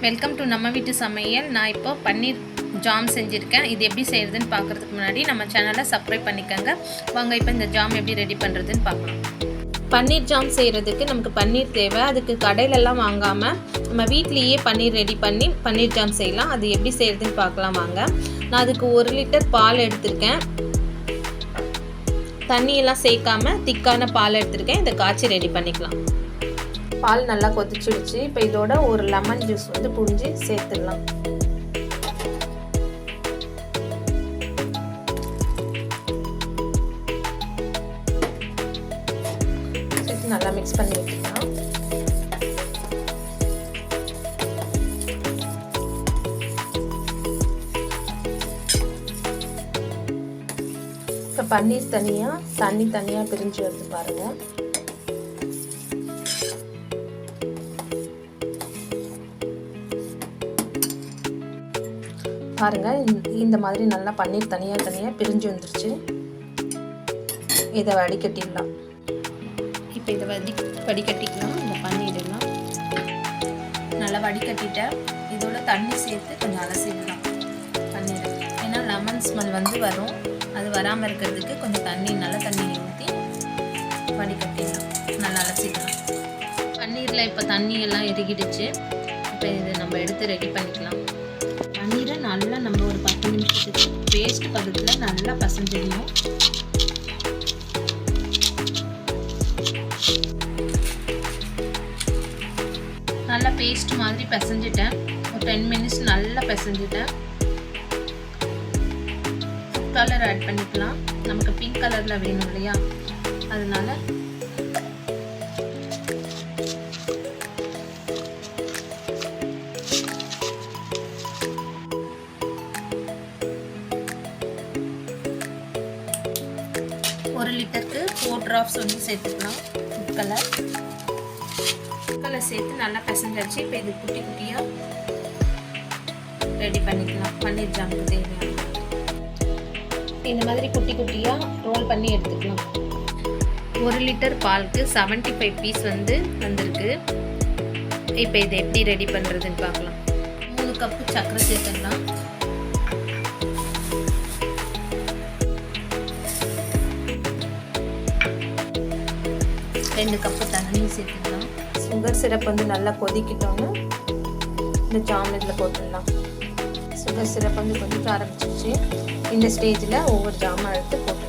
Welcome to நம்ம வீட்டு சமையல். நான் இப்போ பன்னீர் ஜாம் செஞ்சுருக்கேன். இது எப்படி செய்கிறதுன்னு பார்க்குறதுக்கு முன்னாடி நம்ம சேனலை சப்ஸ்கிரைப் பண்ணிக்கோங்க. வாங்க இப்போ இந்த ஜாம் எப்படி ரெடி பண்ணுறதுன்னு பார்க்கலாம். பன்னீர் ஜாம் செய்கிறதுக்கு நமக்கு பன்னீர் தேவை. அதுக்கு கடையிலெல்லாம் வாங்காமல் நம்ம வீட்லேயே பன்னீர் ரெடி பண்ணி பன்னீர் ஜாம் செய்யலாம். அது எப்படி செய்கிறதுன்னு பார்க்கலாம் வாங்க. நான் அதுக்கு 1 லிட்டர் பால் எடுத்திருக்கேன். தண்ணியெல்லாம் சேர்க்காமல் திக்கான பால் எடுத்திருக்கேன். இதை காய்ச்சி ரெடி பண்ணிக்கலாம். பால் நல்லா கொதிச்சிடுச்சு. இப்போ இதோட ஒரு லெமன் ஜூஸ் புழிஞ்சு சேர்த்துடலாம். சேர்த்து நல்லா மிக்ஸ் பண்ணி வச்சுக்கலாம். இப்போ பன்னீர் தனியாக தண்ணி தனியாக பிரிஞ்சு வருது பாருங்கள். பாருங்கள், இந்த மாதிரி நல்லா பன்னீர் தனியாக பிரிஞ்சு வந்துருச்சு. இதை வடிகட்டிடலாம். இப்போ இதை வடிகட்டிக்கலாம். இந்த பன்னீர்லாம் நல்லா வடிகட்டிட்டேன். இதோட தண்ணி சேர்த்து கொஞ்சம் அலசிடலாம் பன்னீர். ஏன்னா லெமன் ஸ்மெல் வரும். அது வராமல் இருக்கிறதுக்கு கொஞ்சம் நல்ல தண்ணி ஊற்றி வடிகட்டிடலாம். நல்லா அலசிடலாம். பன்னீரில் இப்போ தண்ணியெல்லாம் எரிகிடுச்சு. இப்போ இதை நம்ம எடுத்து ரெடி பண்ணிக்கலாம். பன்னீரை நல்லா நம்ம ஒரு 10 நிமிஷத்துக்கு பேஸ்ட் பதத்தில் நல்லா பசஞ்சிடணும். நல்லா பேஸ்ட் மாதிரி பசஞ்சிட்டேன். ஒரு 10 மினிட்ஸ் நல்லா பசஞ்சிட்டேன். ஃபுட் கலர் ஆட் பண்ணிக்கலாம். நமக்கு பிங்க் கலரில் வேணும் இல்லையா, அதனால ஒரு லிட்டருக்கு 4 drops சேர்த்துக்கலாம். ஃபுட் கலர் சேர்த்து நல்லா பசஞ்சாச்சு. இப்போ இது குட்டி குட்டியாக ரெடி பண்ணிக்கலாம். பன்னீர் ஜாமுக்கு தேவையான இந்த மாதிரி குட்டி குட்டியாக ரோல் பண்ணி எடுத்துக்கலாம். 1 லிட்டர் பாலுக்கு 75 பீஸ் வந்திருக்கு. இப்போ இதை எப்படி ரெடி பண்ணுறதுன்னு பார்க்கலாம். 3 கப்பு சர்க்கரை சேர்த்துக்கலாம். 2 கப்பு தண்ணி சேர்த்துக்கலாம். சுகர் சிரப் நல்லா கொதிக்கிட்டோன்னு இந்த ஜாம் இதில் போட்டுடலாம். சுகர் சிரப் கொதிக்க ஆரம்பிச்சிருச்சு. இந்த ஸ்டேஜில் ஒவ்வொரு ஜாமாக எடுத்து போட்டுடலாம்.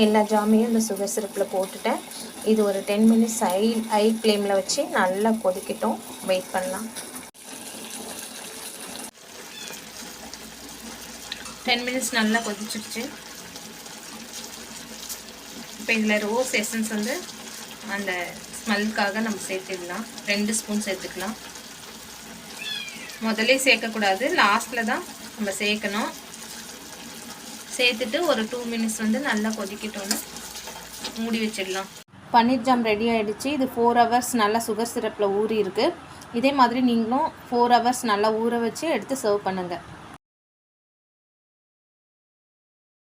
எல்லா ஜாமையும் இந்த சுகர் சிரப்பில் போட்டுட்டேன். இது ஒரு 10 மினிட்ஸ் ஹை ஃப்ளேமில் வச்சு நல்லா கொதிக்கட்டும். வெயிட் பண்ணலாம். 10 மினிட்ஸ் நல்லா கொதிச்சிடுச்சு. இப்போ இதில் ரோஸ் எசன்ஸ் அந்த ஸ்மெல்லுக்காக நம்ம சேர்த்துடலாம். 2 ஸ்பூன் சேர்த்துக்கலாம். முதல்ல சேர்க்கக்கூடாது, லாஸ்ட்டில் தான் நம்ம சேர்க்கணும். சேர்த்துட்டு ஒரு 2 மினிட்ஸ் நல்லா கொதிக்கட்டோன்னு மூடி வச்சிடலாம். பன்னீர் ஜாம் ரெடி ஆகிடுச்சு. இது 4 ஹவர்ஸ் நல்லா சுகர் சிரப்பில் ஊறி இருக்குது. இதே மாதிரி நீங்களும் 4 ஹவர்ஸ் நல்லா ஊற வச்சு எடுத்து சர்வ் பண்ணுங்கள்.